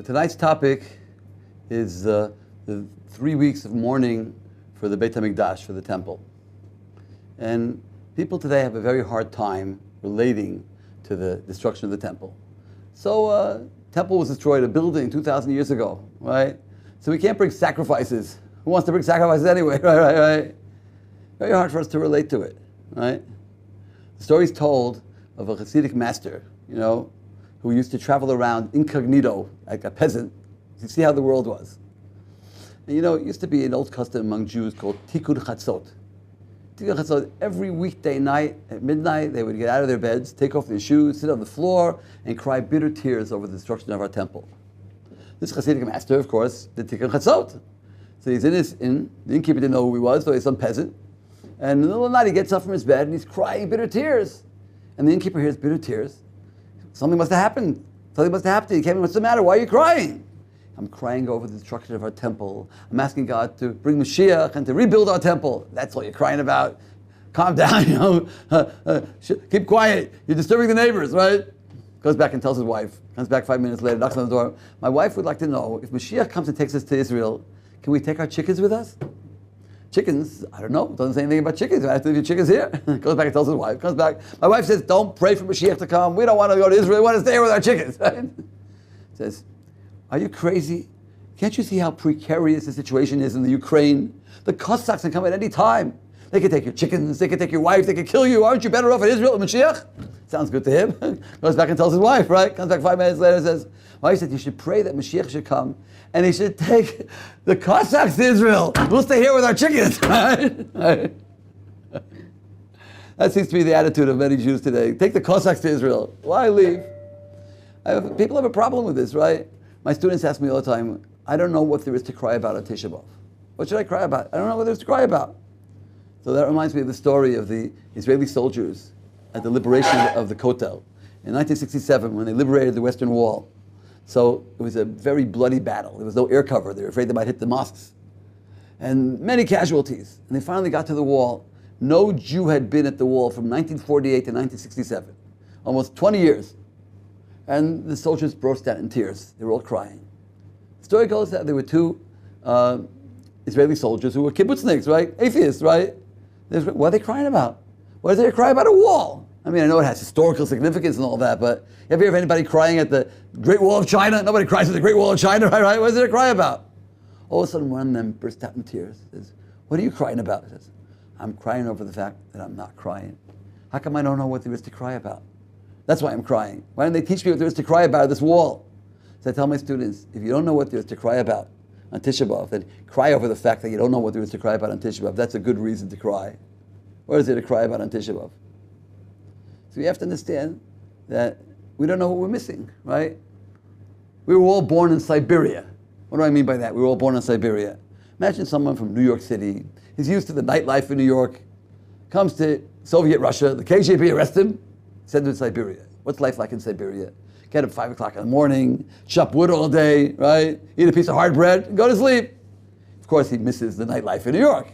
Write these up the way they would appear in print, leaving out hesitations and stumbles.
Tonight's topic is the 3 weeks of mourning for the Beit HaMikdash, for the temple. And people today have a very hard time relating to the destruction of the temple. So, temple was destroyed, a building 2,000 years ago, right? So we can't bring sacrifices. Who wants to bring sacrifices anyway, right? Very hard for us to relate to it, right? The story's told of a Hasidic master, who used to travel around incognito, like a peasant, to see how the world was. And it used to be an old custom among Jews called Tikkun Chatzot. Tikkun Chatzot, every weekday night at midnight, they would get out of their beds, take off their shoes, sit on the floor, and cry bitter tears over the destruction of our temple. This Hasidic master, of course, did Tikkun Chatzot. So he's in his inn, the innkeeper didn't know who he was, so he's some peasant. And in the middle of the night, he gets up from his bed and he's crying bitter tears. And the innkeeper hears bitter tears. Something must have happened. Something must have happened. He came in, what's the matter? Why are you crying? I'm crying over the destruction of our temple. I'm asking God to bring Mashiach and to rebuild our temple. That's all you're crying about. Calm down, keep quiet. You're disturbing the neighbors, right? Goes back and tells his wife. Comes back 5 minutes later, knocks on the door. My wife would like to know, if Mashiach comes and takes us to Israel, can we take our chickens with us? Chickens, I don't know, doesn't say anything about chickens. I have to leave your chickens here. Goes back and tells his wife, comes back. My wife says, don't pray for Mashiach to come. We don't want to go to Israel. We want to stay here with our chickens. Right? Says, are you crazy? Can't you see how precarious the situation is in the Ukraine? The Cossacks can come at any time. They can take your chickens, they can take your wife, they can kill you. Aren't you better off in Israel with Mashiach? Sounds good to him. Goes back and tells his wife, right? Comes back 5 minutes later and says, my wife said, you should pray that Mashiach should come and he should take the Cossacks to Israel. We'll stay here with our chickens. Right? That seems to be the attitude of many Jews today. Take the Cossacks to Israel. Why leave? People have a problem with this, right? My students ask me all the time, I don't know what there is to cry about on Tisha B'Av. What should I cry about? I don't know what there is to cry about. So that reminds me of the story of the Israeli soldiers at the liberation of the Kotel in 1967 when they liberated the Western Wall. So it was a very bloody battle. There was no air cover. They were afraid they might hit the mosques. And many casualties. And they finally got to the wall. No Jew had been at the wall from 1948 to 1967. Almost 20 years. And the soldiers burst out in tears. They were all crying. The story goes that there were two Israeli soldiers who were kibbutzniks, right? Atheists, right? What are they crying about? What is there to cry about a wall? I mean, I know it has historical significance and all that, but have you ever heard anybody crying at the Great Wall of China? Nobody cries at the Great Wall of China, right? What is there to cry about? All of a sudden, one of them burst out in tears. Says, what are you crying about? He says, I'm crying over the fact that I'm not crying. How come I don't know what there is to cry about? That's why I'm crying. Why don't they teach me what there is to cry about at this wall? So I tell my students, if you don't know what there is to cry about on Tisha B'Av, then cry over the fact that you don't know what there is to cry about on Tisha B'Av. That's a good reason to cry. What is there to cry about on Tisha B'Av? So you have to understand that we don't know what we're missing, right? We were all born in Siberia. What do I mean by that? We were all born in Siberia. Imagine someone from New York City. He's used to the nightlife in New York. Comes to Soviet Russia. The KGB arrests him. Send him to Siberia. What's life like in Siberia? Get up 5 o'clock in the morning, chop wood all day, right? Eat a piece of hard bread, and go to sleep. Of course, he misses the nightlife in New York.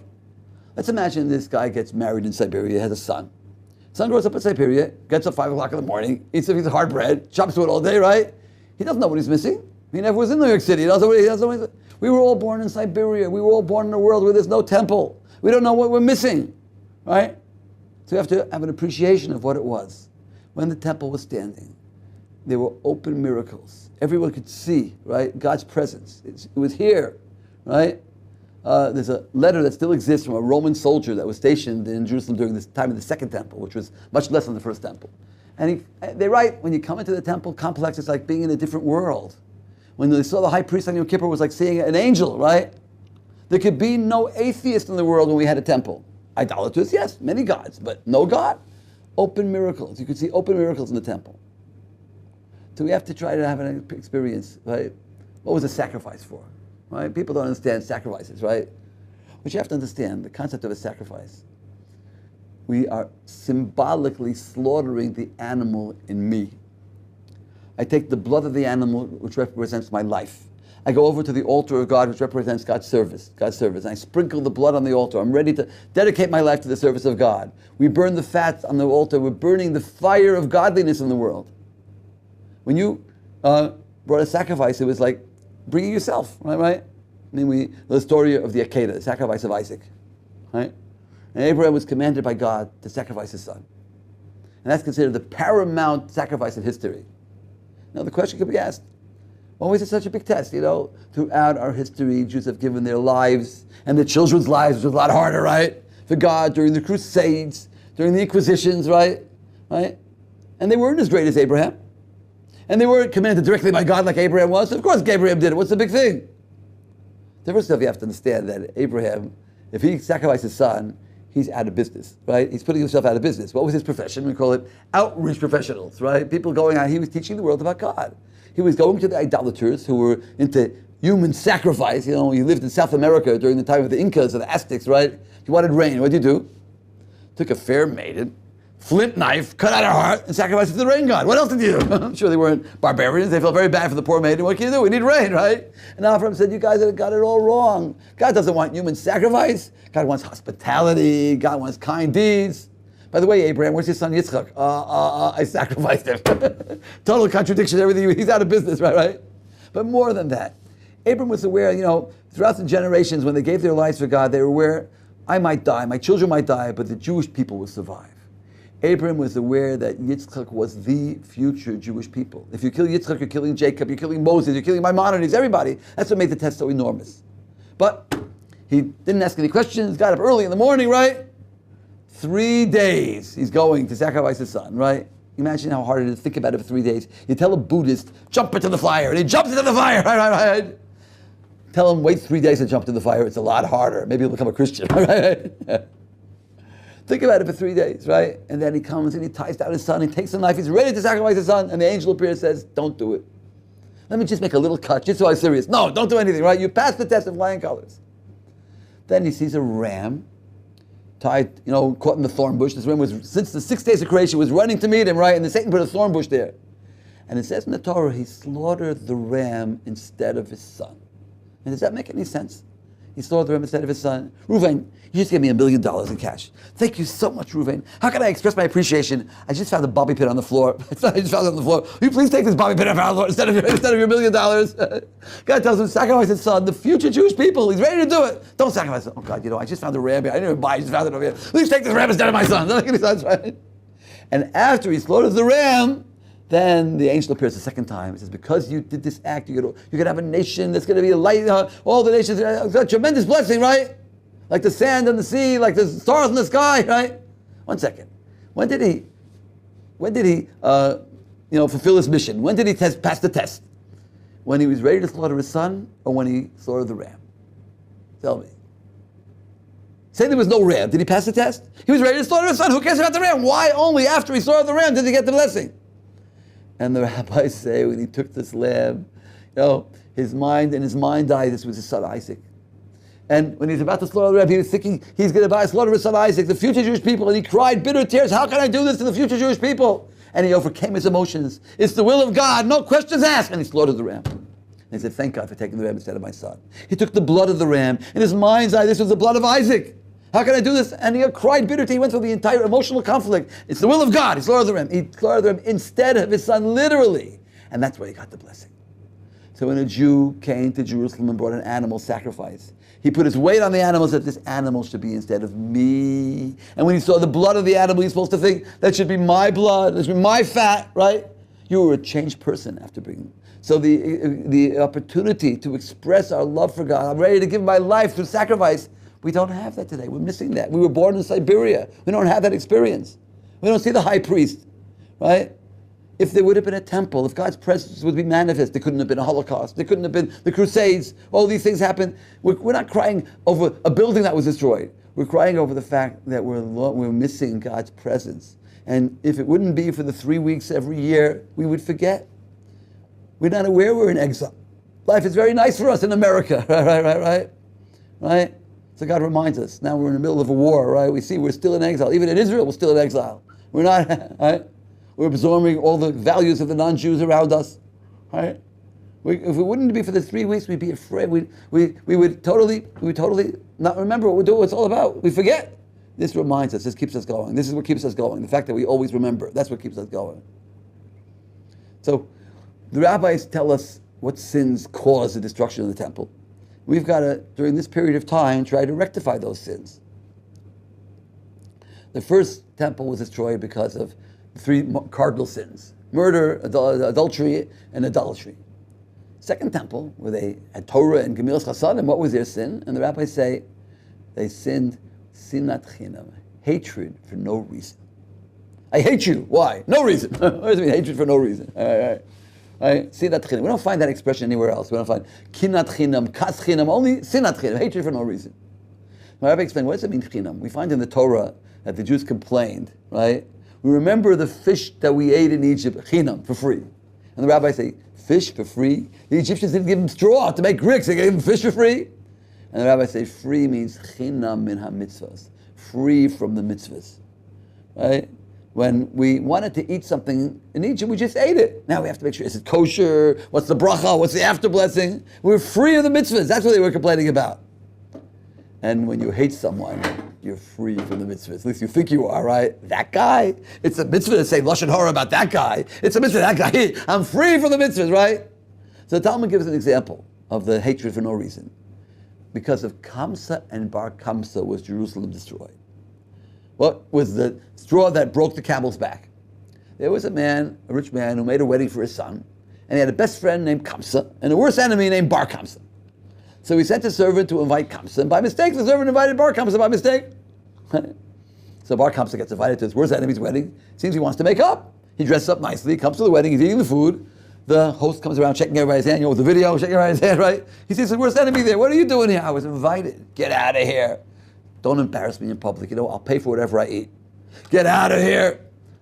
Let's imagine this guy gets married in Siberia, has a son. Son grows up in Siberia, gets up 5 o'clock in the morning, eats a piece of hard bread, chops wood all day, right? He doesn't know what he's missing. He never was in New York City. He doesn't know we were all born in Siberia. We were all born in a world where there's no temple. We don't know what we're missing, right? So we have to have an appreciation of what it was. When the temple was standing, there were open miracles. Everyone could see, right, God's presence. It was here, right? There's a letter that still exists from a Roman soldier that was stationed in Jerusalem during this time of the Second Temple, which was much less than the First Temple. And they write, when you come into the temple complex, it's like being in a different world. When they saw the high priest on Yom Kippur, it was like seeing an angel, right? There could be no atheist in the world when we had a temple. Idolaters, yes, many gods, but no God. Open miracles. You could see open miracles in the temple. So we have to try to have an experience, right? What was a sacrifice for? Right? People don't understand sacrifices, right? But you have to understand the concept of a sacrifice. We are symbolically slaughtering the animal in me. I take the blood of the animal, which represents my life. I go over to the altar of God, which represents God's service. And I sprinkle the blood on the altar. I'm ready to dedicate my life to the service of God. We burn the fat on the altar. We're burning the fire of godliness in the world. When you brought a sacrifice, it was like bringing yourself, right? I mean, the story of the Akedah, the sacrifice of Isaac, right? And Abraham was commanded by God to sacrifice his son. And that's considered the paramount sacrifice in history. Now the question could be asked, why was it such a big test? Throughout our history, Jews have given their lives and their children's lives, which was a lot harder, right? For God during the Crusades, during the Inquisitions, right? And they weren't as great as Abraham. And they weren't commanded directly by God like Abraham was. Of course Abraham did it. What's the big thing? The first stuff you have to understand that Abraham, if he sacrificed his son, he's out of business, right? He's putting himself out of business. What was his profession? We call it outreach professionals, right? People going out, he was teaching the world about God. He was going to the idolaters who were into human sacrifice. He lived in South America during the time of the Incas and the Aztecs, right? He wanted rain. What did you do? Took a fair maiden, flint knife, cut out her heart, and sacrificed it to the rain god. What else did you do? I'm sure they weren't barbarians. They felt very bad for the poor maiden. What can you do? We need rain, right? And Abraham said, you guys have got it all wrong. God doesn't want human sacrifice. God wants hospitality. God wants kind deeds. By the way, Abraham, where's your son Yitzchak? I sacrificed him. Total contradiction, everything. He's out of business, right? But more than that, Abraham was aware, throughout the generations when they gave their lives for God, they were aware, I might die, my children might die, but the Jewish people will survive. Abraham was aware that Yitzchak was the future Jewish people. If you kill Yitzchak, you're killing Jacob, you're killing Moses, you're killing Maimonides, everybody. That's what made the test so enormous. But he didn't ask any questions, got up early in the morning, right? 3 days he's going to sacrifice his son, right? Imagine how hard it is to think about it for 3 days. You tell a Buddhist, jump into the fire, and he jumps into the fire, right? Tell him, wait 3 days to jump into the fire, it's a lot harder. Maybe he'll become a Christian, right? Think about it for 3 days, right? And then he comes and he ties down his son, he takes the knife, he's ready to sacrifice his son, and the angel appears and says, don't do it. Let me just make a little cut, just so I'm serious. No, don't do anything, right? You passed the test of flying colors. Then he sees a ram, tied, caught in the thorn bush. This ram was, since the 6 days of creation, was running to meet him, right? And then Satan put a thorn bush there. And it says in the Torah, he slaughtered the ram instead of his son. And does that make any sense? He slaughtered the ram instead of his son. Reuven, you just gave me $1 million in cash. Thank you so much, Reuven. How can I express my appreciation? I just found a bobby pin on the floor. I just found it on the floor. Will you please take this bobby pin off the floor instead of your $1 million? God tells him, sacrifice his son, the future Jewish people. He's ready to do it. Don't sacrifice it. Oh God, I just found a ram here. I didn't even buy it. I just found it over here. Please take this ram instead of my son. Doesn't make any sense, right? And after he slaughters the ram, then the angel appears a second time. He says, because you did this act, you're going to have a nation that's going to be a light. All the nations, a tremendous blessing, right? Like the sand on the sea, like the stars in the sky, right? 1 second. When did he fulfill his mission? When did he pass the test? When he was ready to slaughter his son, or when he slaughtered the ram? Tell me. Say there was no ram. Did he pass the test? He was ready to slaughter his son. Who cares about the ram? Why only after he slaughtered the ram did he get the blessing? And the rabbis say when he took this lamb, his mind's eye, this was his son Isaac. And when he's about to slaughter the ram, he was thinking he's going to slaughter his son Isaac, the future Jewish people, and he cried bitter tears, how can I do this to the future Jewish people? And he overcame his emotions. It's the will of God, no questions asked. And he slaughtered the ram. And he said, thank God for taking the ram instead of my son. He took the blood of the ram. In his mind's eye, this was the blood of Isaac. How can I do this? And he cried bitter tears. He went through the entire emotional conflict. It's the will of God. He slaughtered the ram. He slaughtered the ram instead of his son, literally. And that's where he got the blessing. So when a Jew came to Jerusalem and brought an animal sacrifice, he put his weight on the animal and said, this animal should be instead of me. And when he saw the blood of the animal, he's supposed to think, that should be my blood, that should be my fat, right? You were a changed person after bringing. So the opportunity to express our love for God, I'm ready to give my life through sacrifice, we don't have that today. We're missing that. We were born in Siberia. We don't have that experience. We don't see the high priest, right? If there would have been a temple, if God's presence would be manifest, there couldn't have been a Holocaust. There couldn't have been the Crusades. All these things happened. We're not crying over a building that was destroyed. We're crying over the fact that we're missing God's presence. And if it wouldn't be for the 3 weeks every year, we would forget. We're not aware we're in exile. Life is very nice for us in America, right? So God reminds us. Now we're in the middle of a war, right? We see we're still in exile. Even in Israel, we're still in exile. We're not, right? We're absorbing all the values of the non-Jews around us, right? If it wouldn't be for the 3 weeks, we'd be afraid. We would totally not remember what it's all about. We forget. This reminds us. This keeps us going. This is what keeps us going. The fact that we always remember. That's what keeps us going. So The rabbis tell us what sins cause the destruction of the temple. We've got to, during this period of time, try to rectify those sins. The first temple was destroyed because of the three cardinal sins: murder, adultery, and idolatry. Second temple, where they had Torah and Gemilas Chasadim, what was their sin? And the rabbis say they sinned sinat chinam, hatred for no reason. I hate you. Why? No reason. What does it mean, hatred for no reason? All right. Sinat chinam. We don't find that expression anywhere else. We don't find kinat chinam, kas chinam, only sinat chinam, hatred for no reason. My rabbi explained, what does it mean chinam? We find in the Torah that the Jews complained, right? We remember the fish that we ate in Egypt, chinam, for free. And the rabbis say, fish for free? The Egyptians didn't give them straw to make bricks, they gave them fish for free? And the rabbis say, free means chinam min ha-mitzvahs, free from the mitzvahs, right? When we wanted to eat something in Egypt, we just ate it. Now we have to make sure, is it kosher? What's the bracha? What's the after blessing? We're free of the mitzvahs. That's what they were complaining about. And when you hate someone, you're free from the mitzvahs. At least you think you are, right? That guy, it's a mitzvah to say lashon hara about that guy. It's a mitzvah, that guy. I'm free from the mitzvahs, right? So the Talmud gives an example of the hatred for no reason. Because of Kamsa and Bar Kamsa was Jerusalem destroyed. What was the straw that broke the camel's back? There was a man, a rich man, who made a wedding for his son, and he had a best friend named Kamsa, and a worst enemy named Bar Kamsa. So he sent a servant to invite Kamsa, and by mistake, the servant invited Bar Kamsa by mistake. So Bar Kamsa gets invited to his worst enemy's wedding. Seems he wants to make up. He dresses up nicely, comes to the wedding, he's eating the food. The host comes around checking everybody's hand, with the video, checking everybody's hand, right? He sees his worst enemy there. What are you doing here? I was invited. Get out of here. Don't embarrass me in public. I'll pay for whatever I eat. Get out of here.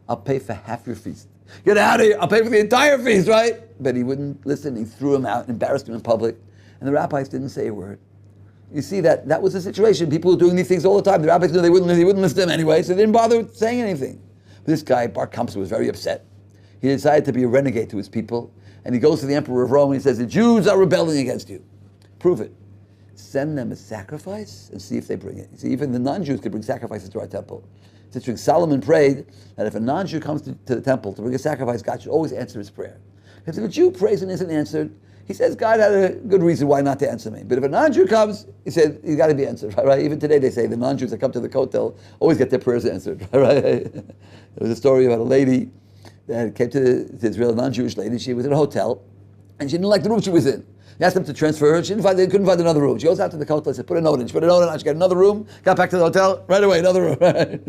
I'll pay for half your feast. Get out of here. I'll pay for the entire feast, right? But he wouldn't listen. He threw him out, embarrassed him in public. And the rabbis didn't say a word. You see, that was the situation. People were doing these things all the time. The rabbis knew they wouldn't listen to them anyway, so they didn't bother saying anything. But this guy, Bar Kamsa, was very upset. He decided to be a renegade to his people. And he goes to the emperor of Rome and he says, the Jews are rebelling against you. Prove it. Send them a sacrifice and see if they bring it. You see, even the non-Jews could bring sacrifices to our temple. It's interesting, Solomon prayed that if a non-Jew comes to the temple to bring a sacrifice, God should always answer his prayer. Because if a Jew prays and isn't answered, he says, God had a good reason why not to answer me. But if a non-Jew comes, he said, he's got to be answered, right? Even today they say the non-Jews that come to the Kotel always get their prayers answered, right? There was a story about a lady that came to Israel, a non-Jewish lady. She was in a hotel, and she didn't like the room she was in. He asked them to transfer her. They couldn't find another room. She goes out to the Kotel and said, put a note in. She put a note in. She got another room, got back to the hotel, right away, another room.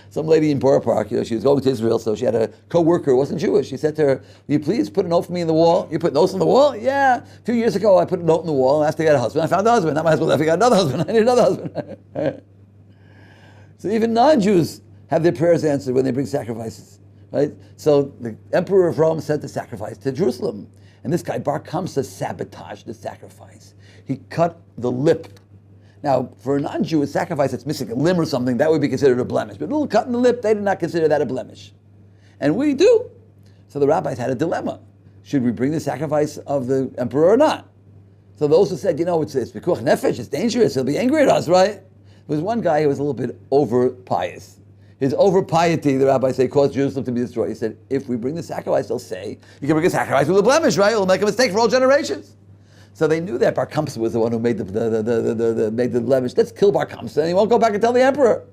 Some lady in Borough Park, she was going to Israel, so she had a co-worker who wasn't Jewish. She said to her, will you please put a note for me in the wall? You put notes on the wall? Yeah. 2 years ago, I put a note in the wall and asked to get a husband. I found a husband. Now my husband left. I got another husband. I need another husband. So even non-Jews have their prayers answered when they bring sacrifices. Right? So the emperor of Rome sent the sacrifice to Jerusalem. And this guy, Bar Kamsa, sabotaged the sacrifice. He cut the lip. Now, for a non-Jew, a sacrifice that's missing a limb or something, that would be considered a blemish. But a little cut in the lip, they did not consider that a blemish. And we do. So the rabbis had a dilemma. Should we bring the sacrifice of the emperor or not? So those who said, it's pikuach nefesh, it's dangerous, he'll be angry at us, right? There was one guy who was a little bit over-pious. His over-piety, the rabbis say, caused Jerusalem to be destroyed. He said, if we bring the sacrifice, they'll say, you can bring a sacrifice with a blemish, right? It'll make a mistake for all generations. So they knew that Bar Kamsa was the one who made the blemish. Let's kill Bar Kamsa, and he won't go back and tell the emperor.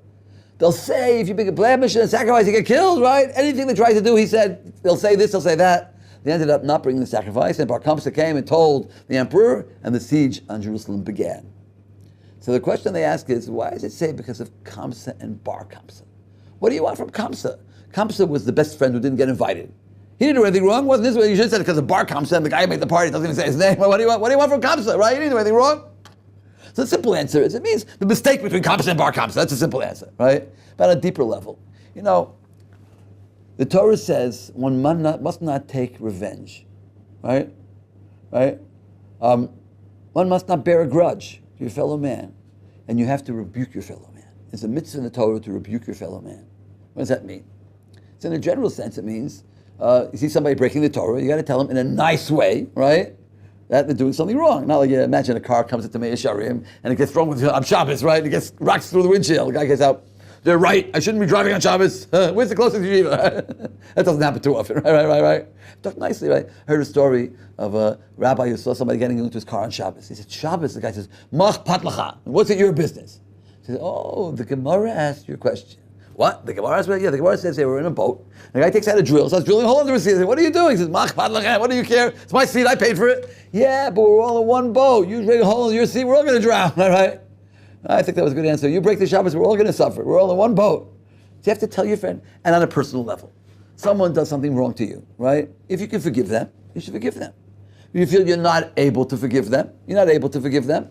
They'll say, if you make a blemish and a sacrifice, you get killed, right? Anything they try to do, he said, they'll say this, they'll say that. They ended up not bringing the sacrifice, and Bar Kamsa came and told the emperor, and the siege on Jerusalem began. So the question they ask is, why does it say because of Kamsa and Bar Kamsa? What do you want from Kamsa? Kamsa was the best friend who didn't get invited. He didn't do anything wrong. Wasn't this way? You should have said it because of Bar Kamsa and the guy who made the party doesn't even say his name. What do you want? What do you want from Kamsa, right? He didn't do anything wrong. So the simple answer is, it means the mistake between Kamsa and Bar Kamsa. That's a simple answer, right? But on a deeper level, the Torah says one must not take revenge, right? Right? One must not bear a grudge to your fellow man, and you have to rebuke your fellow man. It's a mitzvah in the Torah to rebuke your fellow man. What does that mean? So in a general sense, it means you see somebody breaking the Torah, you got to tell them in a nice way, right? That they're doing something wrong. Not like you imagine a car comes into Meir Sharim and it gets thrown on Shabbos, right? It gets rocks through the windshield. The guy gets out They're right. I shouldn't be driving on Shabbos. Where's the closest yeshiva? That doesn't happen too often, right? Talk nicely, right? I heard a story of a rabbi who saw somebody getting into his car on Shabbos. He said, Shabbos, the guy says, Mach patlacha. What's it your business? He said, oh, the Gemara asked your question. What? The Gemara asked me? Yeah, the Gemara says they were in a boat. The guy takes out a drill, starts drilling a hole in the receipt. I said, what are you doing? He says, Mach patlacha, what do you care? It's my seat, I paid for it. Yeah, but we're all in one boat. You drill a hole in your seat, we're all going to drown, right? I think that was a good answer. You break the Shabbos, we're all going to suffer. We're all in one boat. So you have to tell your friend, and on a personal level. Someone does something wrong to you, right? If you can forgive them, you should forgive them. If you feel you're not able to forgive them, you're not able to forgive them,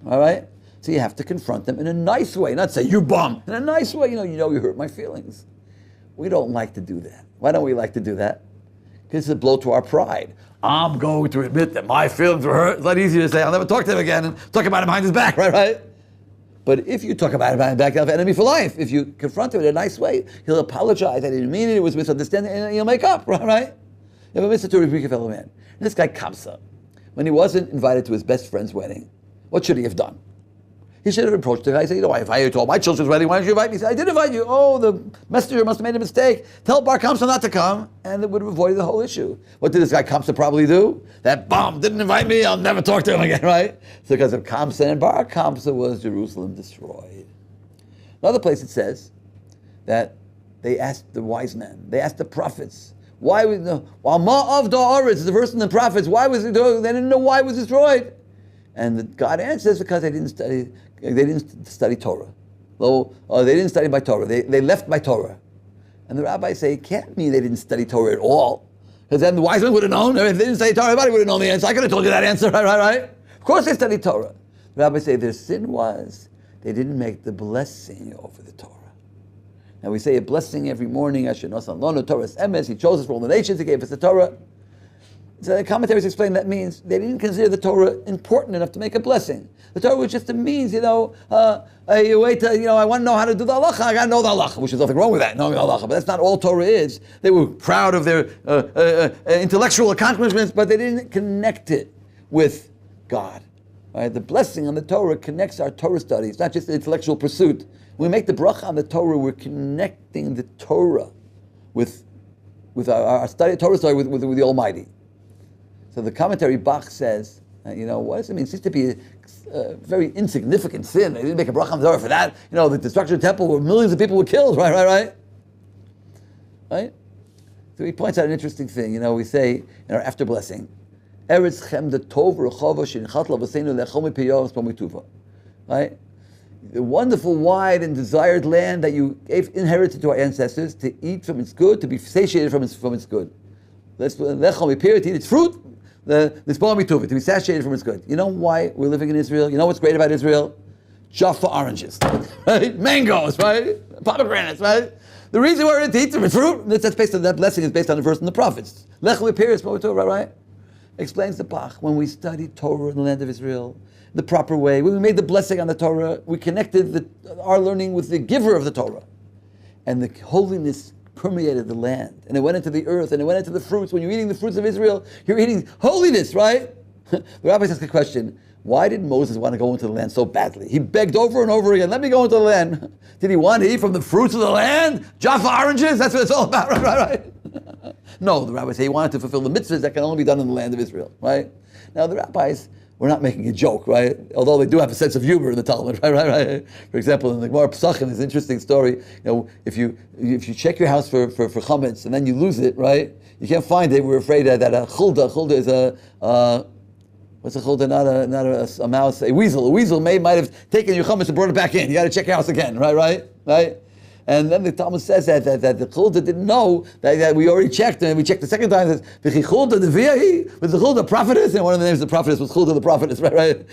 all right? So you have to confront them in a nice way, not say, you bum. In a nice way, you know you hurt my feelings. We don't like to do that. Why don't we like to do that? Because it's a blow to our pride. I'm going to admit that my feelings were hurt. It's a lot easier to say, I'll never talk to him again and talk about it behind his back, right? But if you talk about it behind his back, you'll have an enemy for life. If you confront him in a nice way, he'll apologize. I didn't mean it. It was misunderstanding, and he'll make up, right? You have a mitzvah to rebuke a fellow man. And this guy Kamsa, when he wasn't invited to his best friend's wedding, what should he have done? He should have approached the guy and said, I invited you to all my children's wedding. Why didn't you invite me? He said, I did invite you. Oh, the messenger must have made a mistake. Tell Bar Kamsa not to come. And it would have avoided the whole issue. What did this guy Kamsa probably do? That bum didn't invite me. I'll never talk to him again, right? So because of Kamsa and Bar Kamsa was Jerusalem destroyed. Another place it says that they asked the wise men, they asked the prophets, why was while Ma'av Da'aretz is the verse in the prophets, why was it? They didn't know why it was destroyed. And God answers because they didn't study Torah. They didn't study by Torah. They left by Torah. And the rabbis say, it can't mean they didn't study Torah at all. Because then the wise men would have known. If they didn't study Torah, everybody would have known the answer. I could have told you that answer, right? Of course they studied Torah. The rabbis say their sin was they didn't make the blessing over the Torah. Now we say a blessing every morning. Asher Nosan Lonu Torah's Emes. He chose us for all the nations. He gave us the Torah. So the commentaries explain that means they didn't consider the Torah important enough to make a blessing. The Torah was just a means, I want to know how to do the halacha, I got to know the halacha, which is nothing wrong with that, knowing the halacha, but that's not all Torah is. They were proud of their intellectual accomplishments, but they didn't connect it with God. Right? The blessing on the Torah connects our Torah study. It's not just an intellectual pursuit. When we make the bracha on the Torah, we're connecting the Torah with our study, Torah study with the Almighty. So the commentary Bach says, what does it mean? It seems to be a very insignificant sin. They didn't make a bracha on the Torah for that. The destruction of the temple where millions of people were killed, right? Right? So he points out an interesting thing. We say in our after blessing, Eretz Chem the Tov Rechova Shinchat Lavaseinu Lechom Piyos Pomituva. Right? The wonderful, wide, and desired land that you inherited to our ancestors to eat from its good, to be satiated from its good. Lechom Piyos, to eat its fruit. To be satiated from its good. You know why we're living in Israel? You know what's great about Israel? Jaffa oranges, right? Mangoes, right? Pomegranates, right? The reason why we're to eat from its fruit, that's based on that blessing is based on the verse in the prophets. Lechem Piyos, right? Explains the Bach. When we studied Torah in the land of Israel, the proper way, when we made the blessing on the Torah, we connected our learning with the giver of the Torah. And the holiness permeated the land, and it went into the earth, and it went into the fruits. When you're eating the fruits of Israel, you're eating holiness, right? The rabbis ask a question, why did Moses want to go into the land so badly? He begged over and over again, let me go into the land. Did he want to eat from the fruits of the land? Jaffa oranges? That's what it's all about, right? No, the rabbis say he wanted to fulfill the mitzvahs that can only be done in the land of Israel, right? Now the rabbis, we're not making a joke, right? Although they do have a sense of humor in the Talmud, right? For example, in the Gemara Pesachim, there's an interesting story. If you check your house for chametz and then you lose it, right? You can't find it. We're afraid that a chulda is what's a chulda? Not a mouse, a weasel. A weasel might have taken your chametz and brought it back in. You got to check your house again, right? And then the Talmud says that the chulda didn't know that we already checked, and we checked the second time. It says v'chi chulda deviahi, was the chulda prophetess, and one of the names of the prophetess was chulda the prophetess, right?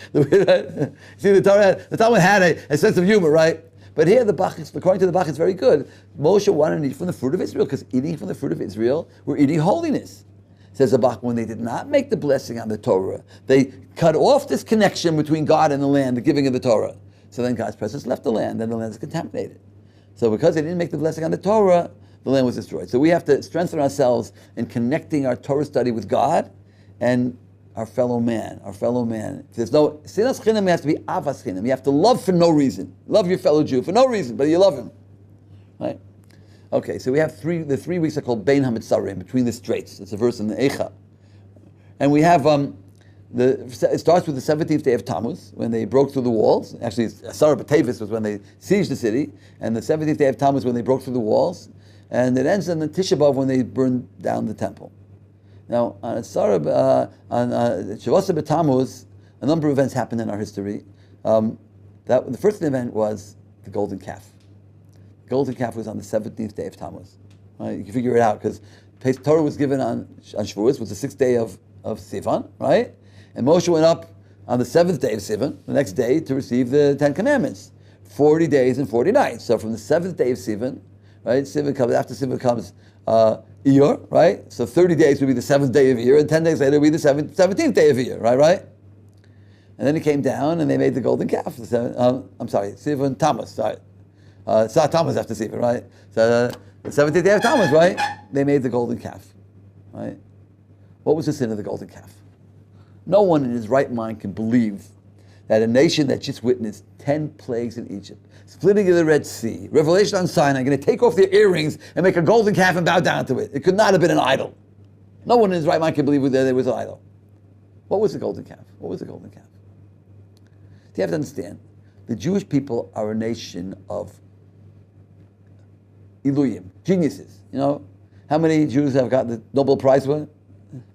See, the Talmud had a sense of humor, right? But here, according to the Bach, it's very good. Moshe wanted to eat from the fruit of Israel, because eating from the fruit of Israel, we're eating holiness. Says the Bach, when they did not make the blessing on the Torah, they cut off this connection between God and the land, the giving of the Torah. So then God's presence left the land, and the land is contaminated. So because they didn't make the blessing on the Torah, the land was destroyed. So we have to strengthen ourselves in connecting our Torah study with God and our fellow man. If there's no sinas chinam, it has to be avas chinam. You have to love for no reason. Love your fellow Jew for no reason, but you love him. right? Okay, so we have the 3 weeks are called Bein HaMitzarim, between the straits. It's a verse in the Eicha. And we have, it starts with the 17th day of Tammuz, when they broke through the walls. Actually, Asara B'Tevis was when they sieged the city, and the 17th day of Tammuz when they broke through the walls, and it ends in the Tisha B'Av when they burned down the temple. Now, on Shavuos B'Tammuz, a number of events happened in our history. The first event was the golden calf. The golden calf was on the 17th day of Tammuz. Right? You can figure it out, because Torah was given on Shavuos, was the 6th day of Sivan, right? And Moshe went up on the 7th day of Sivan, the next day, to receive the 10 Commandments. 40 days and 40 nights. So from the 7th day of Sivan, right? After Sivan comes Iyar, right? So 30 days would be the 7th day of Iyar, and 10 days later would be the 17th day of Iyar, right? And then he came down and they made the golden calf. Sivan Tammuz, sorry. It's not Tammuz after Sivan, right? So the 17th day of Tammuz, right? They made the golden calf, right? What was the sin of the golden calf? No one in his right mind can believe that a nation that just witnessed 10 plagues in Egypt, splitting of the Red Sea, revelation on Sinai, going to take off their earrings and make a golden calf and bow down to it. It could not have been an idol. No one in his right mind can believe that there was an idol. What was the golden calf? What was the golden calf? You have to understand, the Jewish people are a nation of Iluyim, geniuses. You know, how many Jews have got the Nobel Prize winner?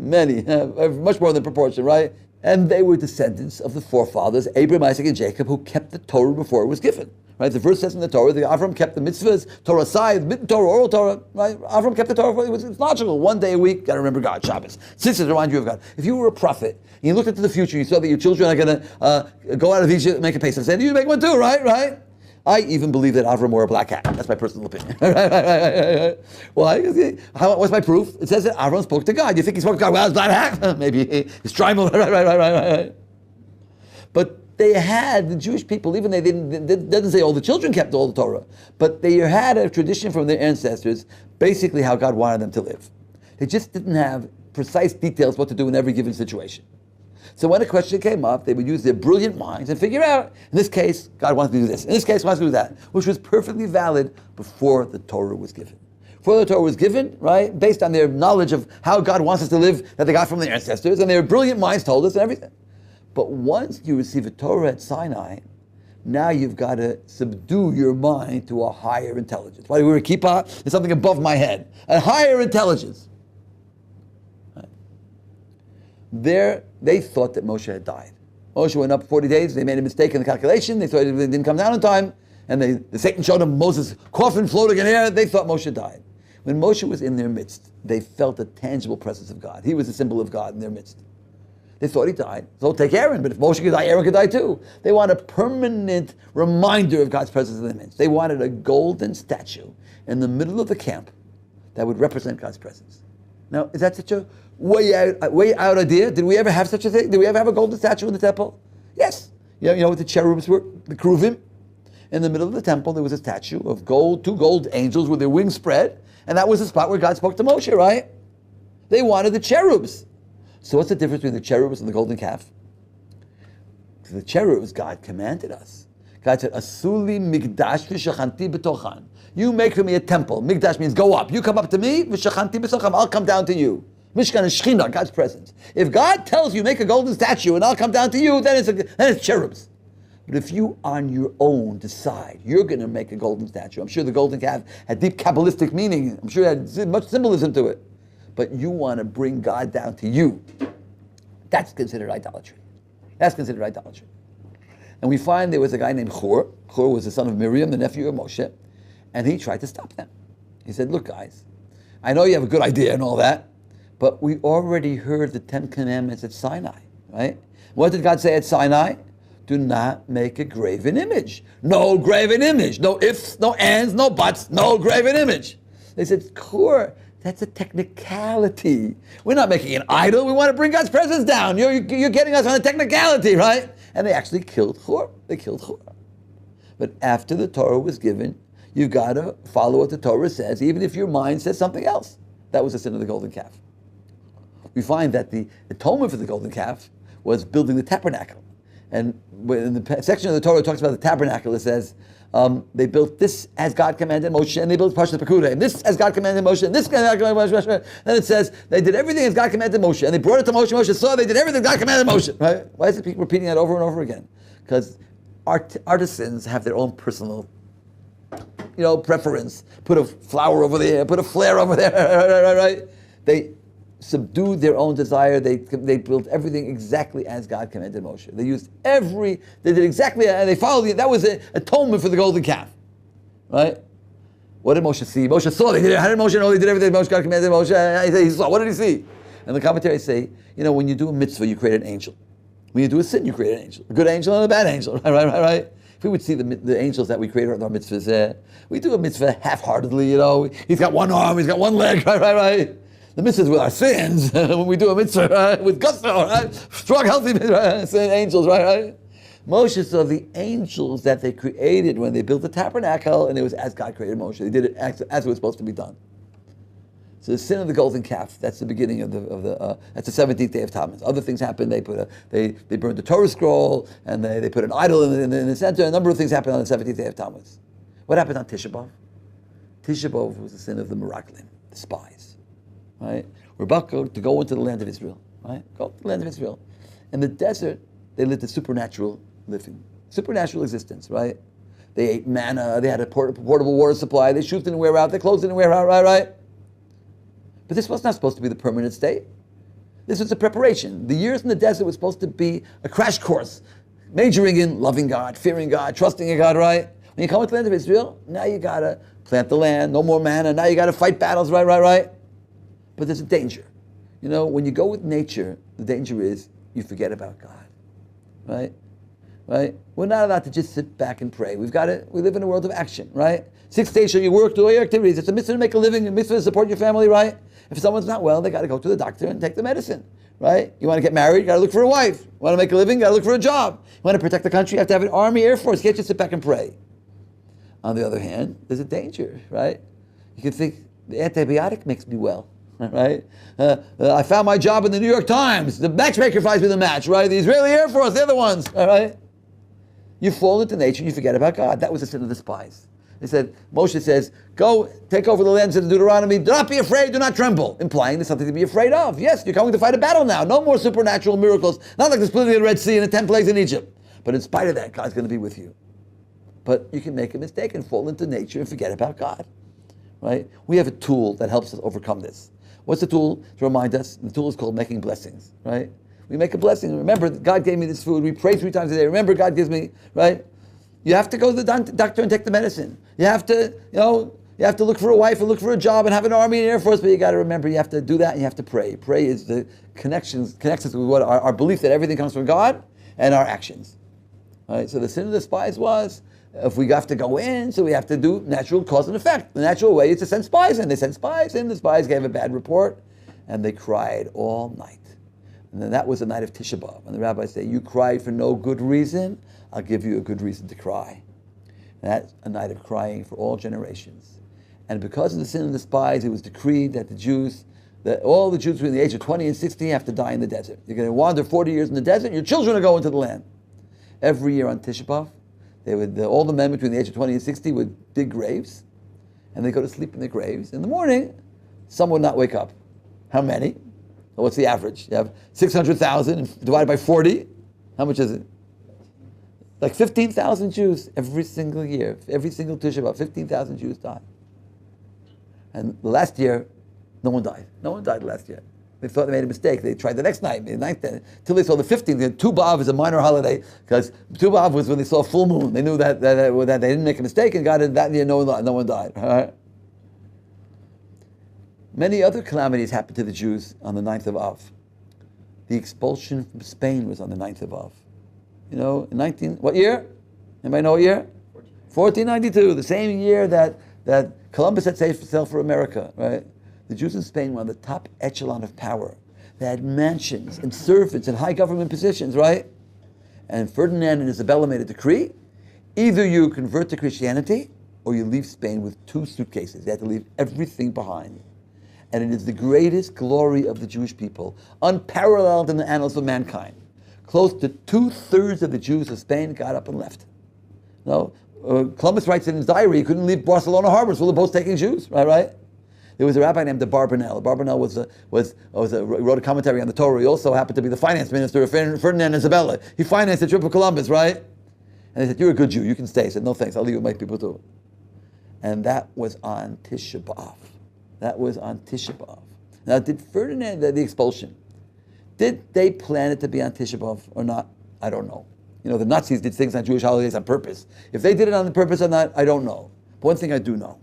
Many, much more than proportion, right? And they were descendants of the forefathers, Abraham, Isaac, and Jacob, who kept the Torah before it was given. Right? The verse says in the Torah, the Avram kept the mitzvahs, Torah side, mid Torah, oral Torah. Right? Avram kept the Torah. It's logical. One day a week, got to remember God. Shabbos. Since remind you of God. If you were a prophet, and you looked into the future, you saw that your children are going to go out of Egypt and make a Pesach. Said you make one too, right? Right? I even believe that Avram wore a black hat. That's my personal opinion. Why? What's my proof? It says that Avram spoke to God. You think he spoke to God without his black hat? Maybe his tribal. Right. But they had, the Jewish people, even they didn't say all the children kept all the Torah, but they had a tradition from their ancestors, basically how God wanted them to live. They just didn't have precise details what to do in every given situation. So when a question came up, they would use their brilliant minds and figure out, in this case, God wants to do this. In this case, He wants to do that, which was perfectly valid before the Torah was given. Before the Torah was given, right, based on their knowledge of how God wants us to live that they got from their ancestors, and their brilliant minds told us and everything. But once you receive a Torah at Sinai, now you've got to subdue your mind to a higher intelligence. Why do we wear a kippah? There's something above my head. A higher intelligence. There, they thought that Moshe had died. Moshe went up 40 days, they made a mistake in the calculation, they thought it didn't come down in time, and the Satan showed them Moses' coffin floating in air, they thought Moshe died. When Moshe was in their midst, they felt a tangible presence of God. He was a symbol of God in their midst. They thought he died, so take Aaron, but if Moshe could die, Aaron could die too. They want a permanent reminder of God's presence in their midst. They wanted a golden statue in the middle of the camp that would represent God's presence. Now, is that such a way out idea? Did we ever have such a thing? Did we ever have a golden statue in the temple? Yes. You know what the cherubs were? The Kruvim. In the middle of the temple, there was a statue of gold, 2 gold angels with their wings spread, and that was the spot where God spoke to Moshe, right? They wanted the cherubs. So what's the difference between the cherubs and the golden calf? To the cherubs, God commanded us. God said, Asuli migdash v'shachanti b'tochan. You make for me a temple. Migdash means go up. You come up to me, v'shachanti b'tochan. I'll come down to you. Mishkan is Shechina, God's presence. If God tells you, make a golden statue and I'll come down to you, then it's cherubs. But if you on your own decide you're going to make a golden statue, I'm sure the golden calf had deep Kabbalistic meaning. I'm sure it had much symbolism to it. But you want to bring God down to you. That's considered idolatry. That's considered idolatry. And we find there was a guy named Hur. Hur was the son of Miriam, the nephew of Moshe. And he tried to stop them. He said, look guys, I know you have a good idea and all that, but we already heard the 10 Commandments at Sinai, right? What did God say at Sinai? Do not make a graven image. No graven image. No ifs, no ands, no buts, no graven image. They said, Hur, that's a technicality. We're not making an idol. We want to bring God's presence down. You're getting us on a technicality, right? And they actually killed Hur. They killed Hur. But after the Torah was given, you've got to follow what the Torah says, even if your mind says something else. That was the sin of the golden calf. We find that the atonement for the golden calf was building the tabernacle. And in the section of the Torah that talks about the tabernacle, it says, They built this as God commanded Moshe, and they built Parshat Pekudah, and this as God commanded Moshe, and this as God commanded Moshe. Then it says they did everything as God commanded Moshe, and they brought it to Moshe. Moshe saw they did everything God commanded Moshe. Right? Why is it people repeating that over and over again? Because artisans have their own personal, preference. Put a flower over there, put a flare over there. Right? They subdued their own desire. They built everything exactly as God commanded Moshe. They did exactly, and they followed it. That was an atonement for the golden calf. Right? What did Moshe see? Moshe saw they did it. How did Moshe know they did everything Moshe God commanded Moshe? He saw. What did he see? And the commentaries say, when you do a mitzvah, you create an angel. When you do a sin, you create an angel. A good angel and a bad angel. Right? If we would see the angels that we create with our mitzvahs, we do a mitzvah half-heartedly, He's got one arm, he's got one leg, right? The mitzvahs with our sins, when we do a mitzvah, right? With gusto, right? Strong, healthy angels, right? Moshe saw the angels that they created when they built the tabernacle, and it was as God created Moshe. They did it as it was supposed to be done. So the sin of the golden calf, that's the beginning of the that's the 17th day of Tammuz. Other things happened. They burned the Torah scroll, and they put an idol in the center. A number of things happened on the 17th day of Tammuz. What happened on Tisha B'Av? Tisha B'Av was the sin of the Meraglim, the spies. Right? We're about to go into the land of Israel. Right? Go to the land of Israel. In the desert, they lived a supernatural living, supernatural existence. Right? They ate manna. They had a portable water supply. Their shoes didn't wear out. Their clothes didn't wear out. Right? But this was not supposed to be the permanent state. This was a preparation. The years in the desert was supposed to be a crash course, majoring in loving God, fearing God, trusting in God, right? When you come to the land of Israel, now you got to plant the land, no more manna, now you got to fight battles, right? But there's a danger. When you go with nature, the danger is you forget about God, right? We're not allowed to just sit back and pray. We live in a world of action, right? 6 days shall you work, do all your activities. It's a mitzvah to make a living, a mitzvah to support your family, right? If someone's not well, they got to go to the doctor and take the medicine, right? You want to get married, you got to look for a wife. You want to make a living, you got to look for a job. You want to protect the country, you have to have an army, air force. You can't just sit back and pray. On the other hand, there's a danger, right? You can think, the antibiotic makes me well, right? I found my job in the New York Times. The matchmaker finds me the match, right? The Israeli Air Force, they're the ones, all right? You fall into nature, you forget about God. That was the sin of the spies. They said, Moshe says, go take over the lands of Deuteronomy. Do not be afraid, do not tremble. Implying there's something to be afraid of. Yes, you're coming to fight a battle now. No more supernatural miracles. Not like the splitting of the Red Sea and the 10 plagues in Egypt. But in spite of that, God's going to be with you. But you can make a mistake and fall into nature and forget about God. Right? We have a tool that helps us overcome this. What's the tool to remind us? The tool is called making blessings. Right? We make a blessing. Remember, God gave me this food. We pray 3 times a day. Remember, God gives me, right? You have to go to the doctor and take the medicine. You have to, look for a wife and look for a job and have an army and air force, but you got to remember you have to do that and you have to pray. Pray is the connects us with what our belief that everything comes from God and our actions. All right? So the sin of the spies was, if we have to go in, so we have to do natural cause and effect. The natural way is to send spies in. They sent spies in, the spies gave a bad report, and they cried all night. And then that was the night of Tisha B'Av. And the rabbis say, you cried for no good reason, I'll give you a good reason to cry. And that's a night of crying for all generations. And because of the sin of the spies, it was decreed that all the Jews between the age of 20 and 60 have to die in the desert. You're going to wander 40 years in the desert, your children will go into the land. Every year on Tisha B'Av, all the men between the age of 20 and 60 would dig graves, and they go to sleep in the graves. In the morning, some would not wake up. How many? Well, what's the average? You have 600,000 divided by 40. How much is it? Like 15,000 Jews every single year. Every single Tisha B'Av, 15,000 Jews die. And the last year, no one died. No one died last year. They thought they made a mistake. They tried the next night, the 9th day, until they saw the 15th. Tu B'Av is a minor holiday, because Tu B'Av was when they saw a full moon. They knew that they didn't make a mistake, and God, that year no one died. All right? Many other calamities happened to the Jews on the 9th of Av. The expulsion from Spain was on the 9th of Av. What year? Anybody know what year? 1492, the same year that Columbus had sailed for America, right? The Jews in Spain were on the top echelon of power. They had mansions and servants and high government positions, right? And Ferdinand and Isabella made a decree. Either you convert to Christianity or you leave Spain with 2 suitcases. They had to leave everything behind. And it is the greatest glory of the Jewish people, unparalleled in the annals of mankind. Close to 2/3 of the Jews of Spain got up and left. Columbus writes in his diary he couldn't leave Barcelona harbor full of boats taking Jews, right? There was a rabbi named Barbanel. Barbanel wrote a commentary on the Torah. He also happened to be the finance minister of Ferdinand and Isabella. He financed the trip of Columbus, right? And he said, "You're a good Jew. You can stay." He said, "No thanks. I'll leave with my people too." And that was on Tisha B'Av. That was on Tisha B'Av. Now, did Ferdinand, the expulsion, did they plan it to be on Tisha B'Av or not? I don't know. The Nazis did things on Jewish holidays on purpose. If they did it on purpose or not, I don't know. But one thing I do know.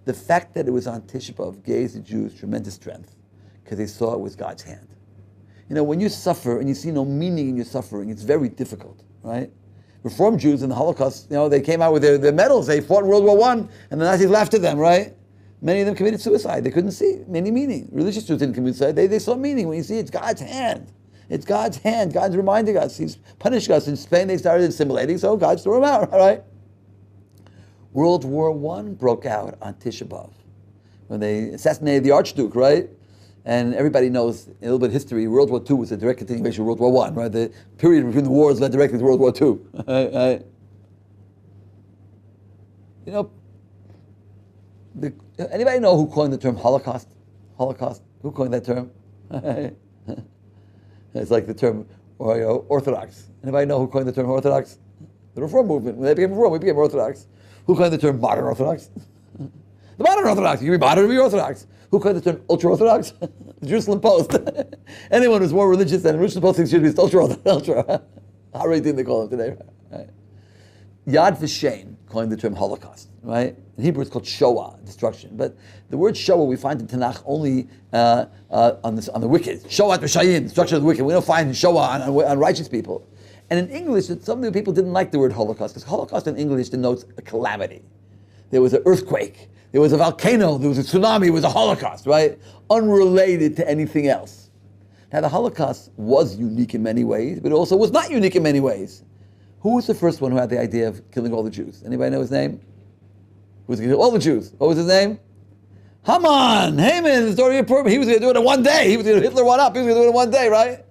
The fact that it was on Tisha B'Av gave the Jews tremendous strength because they saw it was God's hand. When you suffer and you see no meaning in your suffering, it's very difficult, right? Reform Jews in the Holocaust, they came out with their medals. They fought in World War I, and the Nazis laughed at them, right? Many of them committed suicide. They couldn't see any meaning. Religious Jews didn't commit suicide. They saw meaning. When you see it's God's hand. It's God's hand. God's reminding us. He's punishing us. In Spain, they started assimilating, so God threw them out, right? World War I broke out on Tisha B'Av when they assassinated the Archduke, right? And everybody knows a little bit of history. World War II was a direct continuation of World War I, right? The period between the wars led directly to World War II. Right? Anybody know who coined the term Holocaust? Holocaust? Who coined that term? It's like the term Orthodox. Anybody know who coined the term Orthodox? The Reform movement. When they became Reform, we became Orthodox. Who coined the term modern Orthodox? The modern Orthodox. You can be modern or be Orthodox. Who coined the term ultra-Orthodox? The Jerusalem Post. Anyone who's more religious than the Jerusalem Post thinks should be ultra. How do they call it today? Right? Yad Vashem coined the term Holocaust, right? In Hebrew it's called Shoah, destruction. But the word Shoah we find in Tanakh only on the wicked. Shoah V'shayim, destruction of the wicked. We don't find Shoah on righteous people. And in English, some of the people didn't like the word Holocaust, because Holocaust in English denotes a calamity. There was an earthquake, there was a volcano, there was a tsunami, it was a Holocaust, right? Unrelated to anything else. Now the Holocaust was unique in many ways, but it also was not unique in many ways. Who was the first one who had the idea of killing all the Jews? Anybody know his name? Who was going to kill all the Jews? What was his name? Haman! Haman, the story of Purim. He was going to do it in one day. Hitler went up, he was going to do it in one day, right?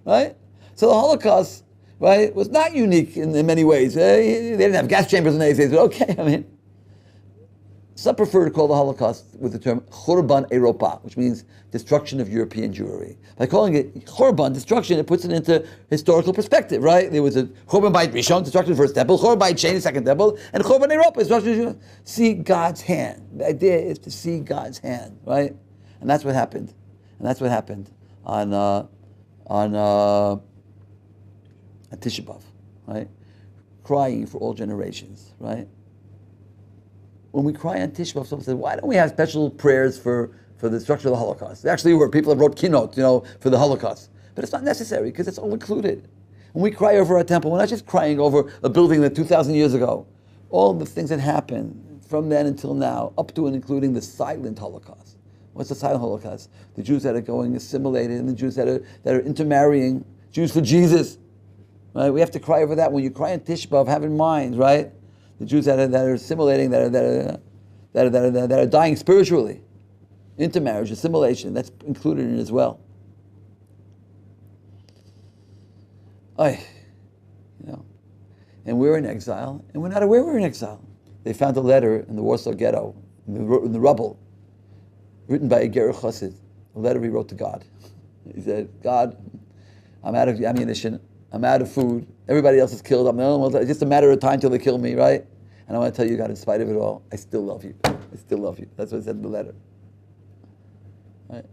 Right? So the Holocaust, right, was not unique in many ways. They didn't have gas chambers in those days, but okay, some prefer to call the Holocaust with the term Churban Europa, which means destruction of European Jewry. By calling it Churban, destruction, it puts it into historical perspective, right? There was a Churban Bayit Rishon, destruction of the first temple, Churban Bayit Sheni, second temple, and Churban Europa, destruction of see God's hand. The idea is to see God's hand, right? And that's what happened. And that's what happened on Tisha B'Av, right? Crying for all generations, right? When we cry on Tisha B'Av, someone said, why don't we have special prayers for the destruction of the Holocaust? There actually were people that wrote keynotes, for the Holocaust. But it's not necessary because it's all included. When we cry over our temple, we're not just crying over a building that 2,000 years ago. All the things that happened from then until now, up to and including the silent Holocaust. What's the silent Holocaust? The Jews that are going assimilated and the Jews that are intermarrying, Jews for Jesus. Right? We have to cry over that. When you cry on Tisha B'Av, have in mind, right? The Jews that are assimilating, that are dying spiritually, intermarriage, assimilation, that's included in it as well. And we're in exile, and we're not aware we're in exile. They found a letter in the Warsaw Ghetto, in the rubble, written by a Ger Chassid, a letter he wrote to God. He said, God, I'm out of ammunition, I'm out of food, everybody else is killed, it's just a matter of time till they kill me, right? And I want to tell you, God, in spite of it all, I still love you. I still love you. That's what it said in the letter. Right?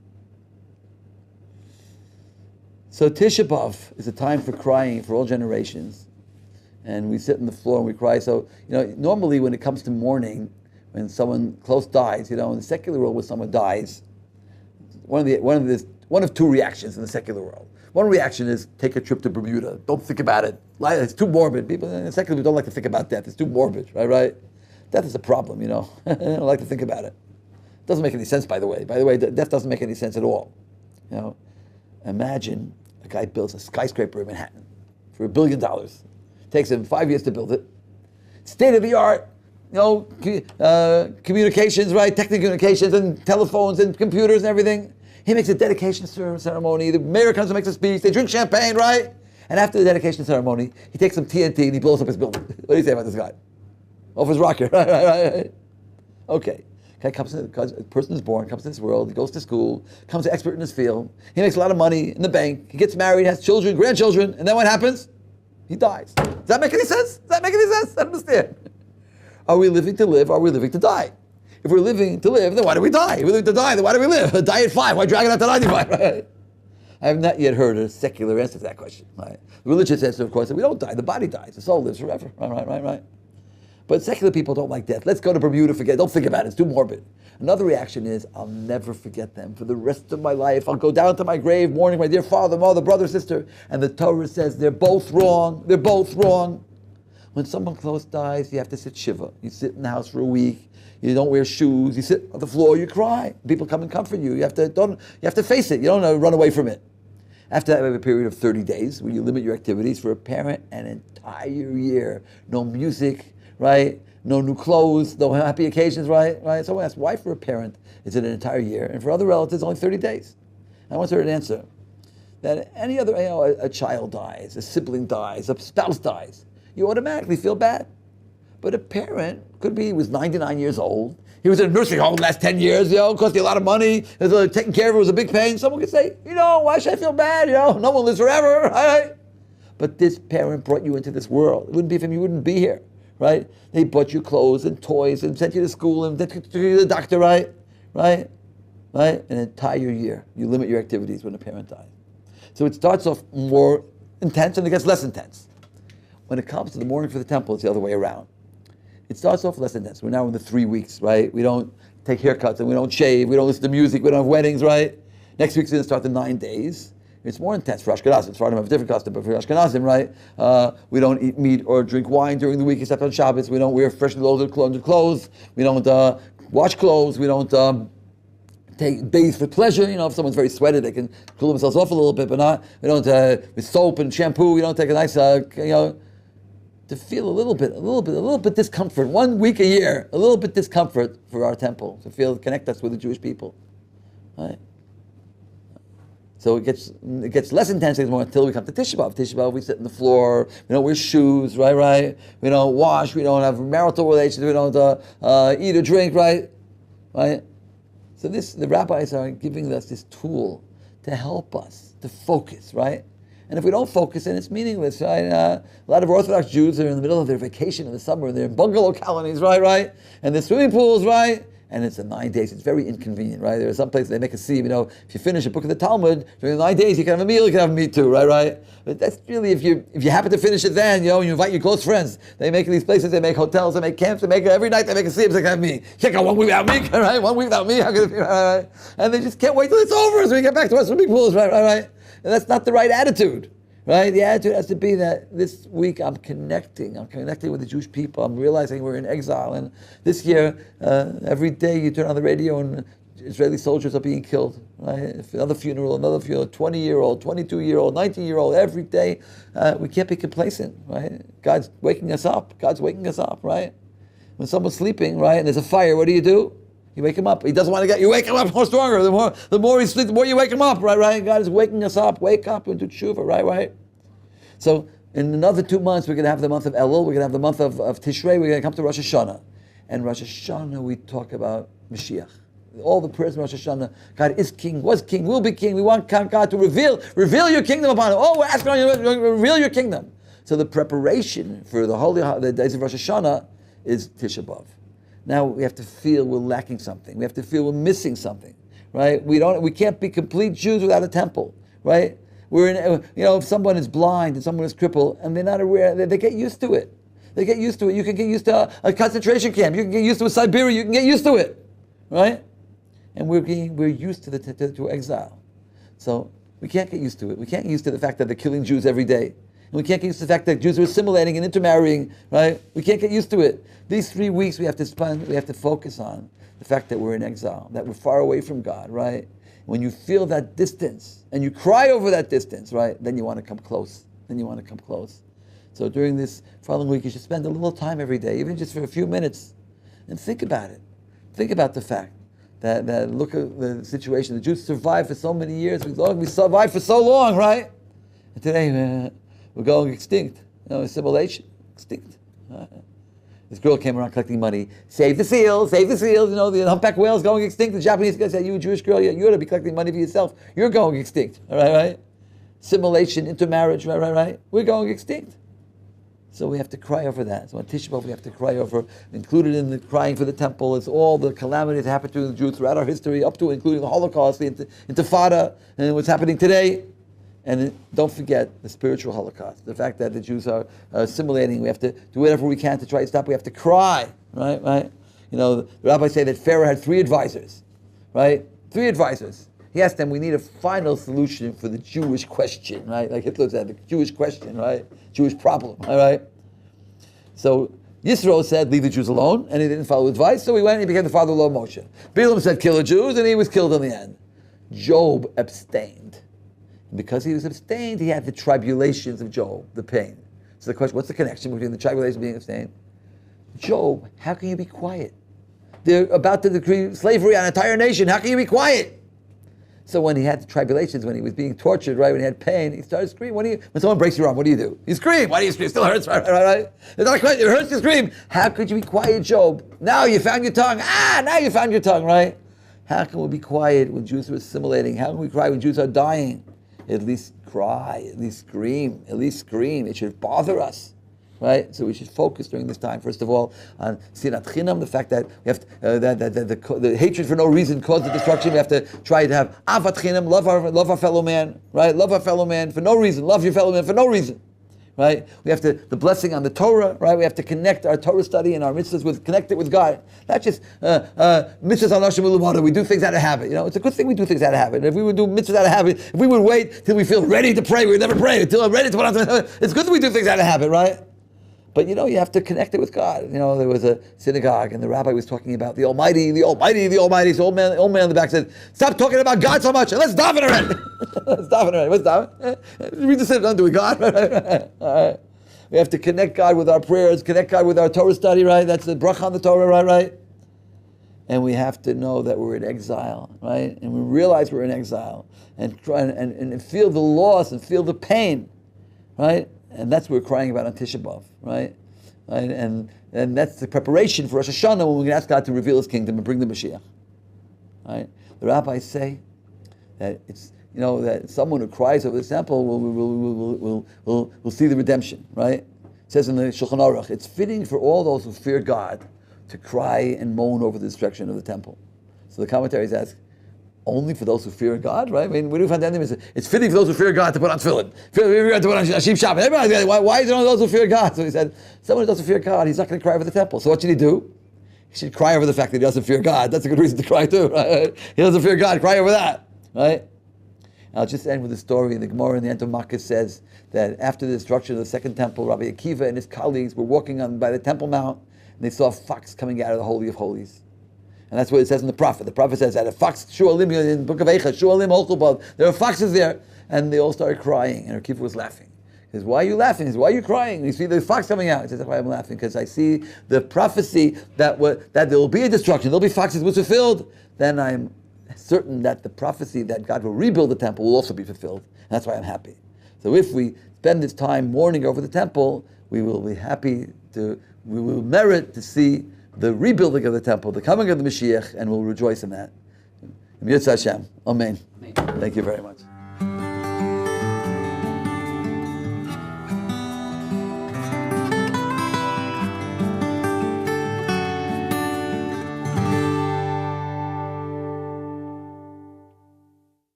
So Tisha B'Av is a time for crying for all generations. And we sit on the floor and we cry. So, normally when it comes to mourning, when someone close dies, in the secular world when someone dies, one of two reactions in the secular world. One reaction is take a trip to Bermuda. Don't think about it. It's too morbid. People in the secular don't like to think about death. It's too morbid, right? Death is a problem, They don't like to think about it. It doesn't make any sense, by the way. By the way, death doesn't make any sense at all. Imagine a guy builds a skyscraper in Manhattan for $1 billion. Takes him 5 years to build it. State of the art, communications, right? Technical communications and telephones and computers and everything. He makes a dedication ceremony. The mayor comes and makes a speech. They drink champagne, right? And after the dedication ceremony, he takes some TNT and he blows up his building. What do you say about this guy? off his rocker, right. Okay. A person is born, comes to this world, he goes to school, becomes an expert in his field, he makes a lot of money in the bank, he gets married, has children, grandchildren, and then what happens? He dies. Does that make any sense? I don't understand. Are we living to live? Are we living to die? If we're living to live, then why do we die? If we're living to die, then why do we live? Die at 5, why drag it out to 95, right? I have not yet heard a secular answer to that question. Right? The religious answer, of course, is that we don't die, the body dies, the soul lives forever. Right. But secular people don't like death. Let's go to Bermuda, forget it. Don't think about it, it's too morbid. Another reaction is, I'll never forget them for the rest of my life. I'll go down to my grave mourning my dear father, mother, brother, sister. And the Torah says they're both wrong. They're both wrong. When someone close dies, you have to sit shiva. You sit in the house for a week. You don't wear shoes. You sit on the floor, you cry. People come and comfort you. You have to face it. You don't run away from it. After that, we have a period of 30 days where you limit your activities. For a parent, an entire year. No music, right? No new clothes, no happy occasions, right? Someone asked, why for a parent is it an entire year? And for other relatives, only 30 days. I once heard an answer that any other, a child dies, a sibling dies, a spouse dies, you automatically feel bad. But a parent could be, he was 99 years old, he was in a nursing home the last 10 years, cost you a lot of money, taking care of it was a big pain. Someone could say, why should I feel bad? No one lives forever, right? But this parent brought you into this world. It wouldn't be for him, you wouldn't be here. Right? They bought you clothes and toys and sent you to school and took you to the doctor, right? An entire year. You limit your activities when a parent dies. So it starts off more intense and it gets less intense. When it comes to the mourning for the temple, it's the other way around. It starts off less intense. We're now in the 3 weeks, right? We don't take haircuts and we don't shave, we don't listen to music, we don't have weddings, right? Next week's going to start the 9 days. It's more intense for Ashkenazim. Sfardim have a different custom, but for Ashkenazim, right? We don't eat meat or drink wine during the week except on Shabbos. We don't wear freshly loaded clothes. We don't wash clothes. We don't bathe for pleasure. If someone's very sweaty, they can cool themselves off a little bit, but not. We don't with soap and shampoo. We don't take a nice, to feel a little bit discomfort. 1 week a year, a little bit discomfort for our temple to connect us with the Jewish people, right? So it gets less intense anymore until we come to Tisha B'Av. Tisha B'Av, we sit on the floor. We don't wear shoes, right? We don't wash. We don't have marital relations. We don't eat or drink, right? So the rabbis are giving us this tool to help us to focus, right? And if we don't focus, then it's meaningless, right? A lot of Orthodox Jews are in the middle of their vacation in the summer. They're in bungalow colonies, right? And there's swimming pools, right? And it's 9 days. It's very inconvenient, right? There are some places they make a seam. If you finish a book of the Talmud during the 9 days, you can have a meal. You can have meat too, right? But that's really if you happen to finish it then, you invite your close friends. They make these places. They make hotels. They make camps. They make every night. They make a seam. They can have me. You can't go 1 week without me, right? 1 week without me. How could it be, right? And they just can't wait till it's over so we get back to our swimming pools, right? And that's not the right attitude. Right? The attitude has to be that this week I'm connecting with the Jewish people. I'm realizing we're in exile. And this year, every day you turn on the radio and Israeli soldiers are being killed. Right? Another funeral, 20-year-old, 22-year-old, 19-year-old, every day. We can't be complacent, right? God's waking us up, right? When someone's sleeping, right, and there's a fire, what do? You wake him up. He doesn't want to you wake him up more stronger. The more he sleeps, the more you wake him up, right? God is waking us up. Wake up and do tshuva, right? So in another 2 months, we're going to have the month of Elul. We're going to have the month of Tishrei. We're going to come to Rosh Hashanah. And Rosh Hashanah, we talk about Mashiach. All the prayers in Rosh Hashanah. God is king, was king, will be king. We want God to reveal your kingdom upon him. We're asking you to reveal your kingdom. So the preparation for the days of Rosh Hashanah is Tisha B'Av. Now we have to feel we're lacking something. We have to feel we're missing something, right? We can't be complete Jews without a temple, right? If someone is blind and someone is crippled and they're not aware, they get used to it. You can get used to a concentration camp. You can get used to a Siberia. You can get used to it, right? And we're used to exile. So we can't get used to it. We can't get used to the fact that they're killing Jews every day. And we can't get used to the fact that Jews are assimilating and intermarrying, right? We can't get used to it. These 3 weeks we have to focus on the fact that we're in exile, that we're far away from God, right? When you feel that distance and you cry over that distance, right, then you want to come close. So during this following week, you should spend a little time every day, even just for a few minutes, and think about it. Think about the fact that look at the situation. The Jews survived for so many years. We survived for so long, right? And today we're going extinct. Assimilation, extinct. The This girl came around collecting money. Save the seals, save the seals. You know, the humpback whale is going extinct. The Japanese guy said, you a Jewish girl, you ought to be collecting money for yourself. You're going extinct. All right, right? Simulation, intermarriage, right? We're going extinct. So we have to cry over that. So on Tisha B'Av we have to cry over, included in the crying for the temple is all the calamities that happened to the Jews throughout our history, up to including the Holocaust, the Intifada, and what's happening today. And don't forget the spiritual Holocaust, the fact that the Jews are assimilating. We have to do whatever we can to try to stop. We have to cry, right? You know, the rabbis say that Pharaoh had 3 advisors, right? 3 advisors. He asked them, we need a final solution for the Jewish question, right? Like Hitler said, the Jewish question, right? Jewish problem, all right? So Yisro said, leave the Jews alone, and he didn't follow advice, so he went and he became the father-in-law of Moshe. Balaam said, kill the Jews, and he was killed in the end. Job abstained. And because he was abstained, he had the tribulations of Job, the pain. So the question, what's the connection between the tribulation and being abstained? Job, how can you be quiet? They're about to decree slavery on an entire nation. How can you be quiet? So when he had the tribulations, when he was being tortured, right, when he had pain, he started screaming. When someone breaks your arm, what do you do? You scream. Why do you scream? It still hurts, right? It's not a question. It hurts to scream. How could you be quiet, Job? Now you found your tongue. Now you found your tongue, right? How can we be quiet when Jews are assimilating? How can we cry when Jews are dying? At least cry. At least scream. At least scream. It should bother us. Right, so we should focus during this time, first of all, on sinat chinam, the fact that we have to, the hatred for no reason caused the destruction. We have to try to have avat chinam, love our fellow man, right? Love our fellow man for no reason. Love your fellow man for no reason, right? We have to the blessing on the Torah, right? We have to connect our Torah study and our mitzvahs connect it with God. Not just mitzvahs on Hashem Ulumada. We do things out of habit. You know, it's a good thing we do things out of habit. And if we would do mitzvahs out of habit, if we would wait till we feel ready to pray, we would never pray until I'm ready to put on. It's good that we do things out of habit, right? But you know, you have to connect it with God. You know, there was a synagogue and the rabbi was talking about the Almighty, the Almighty, the Almighty. So the old man in the back said, stop talking about God so much and let's daven already. Let's daven already. What's daven? Read the Siddur, do with God. All right. We have to connect God with our prayers, connect God with our Torah study, right? That's the bracha on the Torah, right? And we have to know that we're in exile, right? And we realize we're in exile and try and feel the loss and feel the pain, right? And that's what we're crying about on Tisha B'Av, right? And that's the preparation for Rosh Hashanah when we can ask God to reveal His kingdom and bring the Mashiach, right? The rabbis say that it's, you know, that someone who cries over the temple will see the redemption, right? It says in the Shulchan Aruch, it's fitting for all those who fear God to cry and moan over the destruction of the temple. So the commentaries ask, only for those who fear God, right? I mean, we do find that it's fitting for those who fear God to put on tefillin. Fear God to put on Hashim Shabbat. Everybody's going, why is it only those who fear God? So he said, someone who doesn't fear God, he's not going to cry over the temple. So what should he do? He should cry over the fact that he doesn't fear God. That's a good reason to cry too, right? He doesn't fear God, cry over that, right? And I'll just end with a story. The Gemara in the end of Makkah says that after the destruction of the second temple, Rabbi Akiva and his colleagues were walking by the Temple Mount, and they saw a fox coming out of the Holy of Holies. And that's what it says in the prophet. The prophet says that a fox, shualim, in the book of Eicha, shualim olchubad, there are foxes there. And they all started crying. And Akiva was laughing. He says, why are you laughing? He says, why are you crying? And you see the fox coming out. He says, that's why I'm laughing, because I see the prophecy that there will be a destruction, there will be foxes was fulfilled. Then I'm certain that the prophecy that God will rebuild the temple will also be fulfilled. And that's why I'm happy. So if we spend this time mourning over the temple, we will be happy we will merit to see the rebuilding of the temple, the coming of the Mashiach, and we'll rejoice in that. Amen. Thank you very much.